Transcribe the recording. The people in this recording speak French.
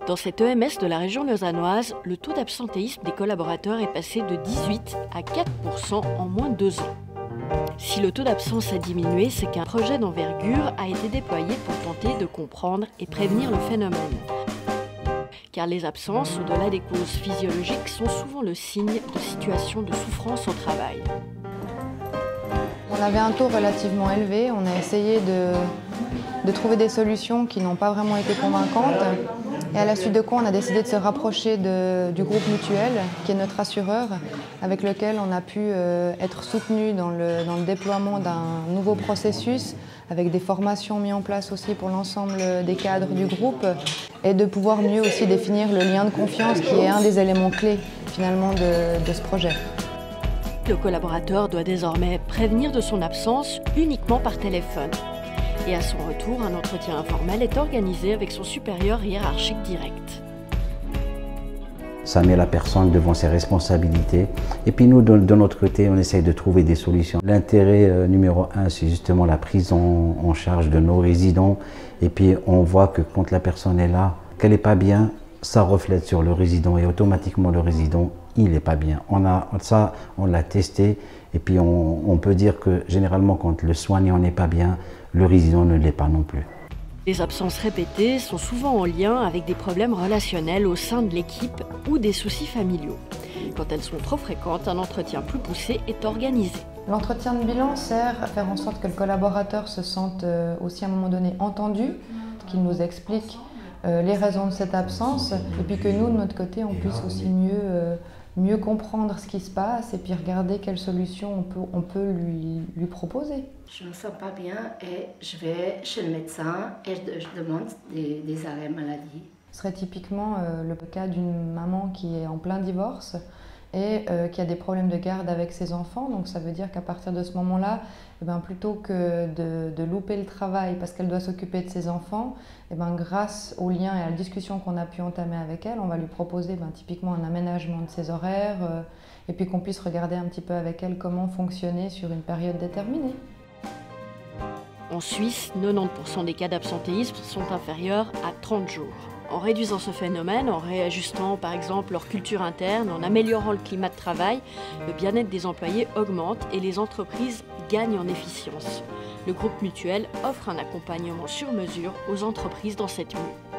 Dans cette EMS de la région lausannoise, le taux d'absentéisme des collaborateurs est passé de 18 à 4% en moins de 2 ans. Si le taux d'absence a diminué, c'est qu'un projet d'envergure a été déployé pour tenter de comprendre et prévenir le phénomène. Car les absences, au-delà des causes physiologiques, sont souvent le signe de situations de souffrance au travail. On avait un taux relativement élevé, on a essayé de trouver des solutions qui n'ont pas vraiment été convaincantes. Et à la suite de quoi on a décidé de se rapprocher du groupe Mutuel, qui est notre assureur, avec lequel on a pu être soutenu dans le déploiement d'un nouveau processus, avec des formations mises en place aussi pour l'ensemble des cadres du groupe, et de pouvoir mieux aussi définir le lien de confiance qui est un des éléments clés finalement de ce projet. Le collaborateur doit désormais prévenir de son absence uniquement par téléphone. Et à son retour, un entretien informel est organisé avec son supérieur hiérarchique direct. Ça met la personne devant ses responsabilités. Et puis nous, de notre côté, on essaye de trouver des solutions. L'intérêt numéro 1, c'est justement la prise en charge de nos résidents. Et puis on voit que quand la personne est là, qu'elle n'est pas bien, ça reflète sur le résident et automatiquement le résident, il n'est pas bien. On l'a testé et puis on peut dire que généralement quand le soignant n'est pas bien, le résident ne l'est pas non plus. Les absences répétées sont souvent en lien avec des problèmes relationnels au sein de l'équipe ou des soucis familiaux. Quand elles sont trop fréquentes, un entretien plus poussé est organisé. L'entretien de bilan sert à faire en sorte que le collaborateur se sente aussi à un moment donné entendu, qu'il nous explique les raisons de cette absence et puis que nous, de notre côté, on puisse aussi mieux comprendre ce qui se passe et puis regarder quelles solutions on peut lui proposer. Je ne me sens pas bien et je vais chez le médecin et je demande des arrêts maladie. Ce serait typiquement le cas d'une maman qui est en plein divorce et qui a des problèmes de garde avec ses enfants. Donc ça veut dire qu'à partir de ce moment-là, plutôt que de louper le travail parce qu'elle doit s'occuper de ses enfants, grâce au lien et à la discussion qu'on a pu entamer avec elle, on va lui proposer typiquement un aménagement de ses horaires et puis qu'on puisse regarder un petit peu avec elle comment fonctionner sur une période déterminée. En Suisse, 90% des cas d'absentéisme sont inférieurs à 30 jours. En réduisant ce phénomène, en réajustant par exemple leur culture interne, en améliorant le climat de travail, le bien-être des employés augmente et les entreprises gagnent en efficience. Le groupe Mutuel offre un accompagnement sur mesure aux entreprises dans cette mue.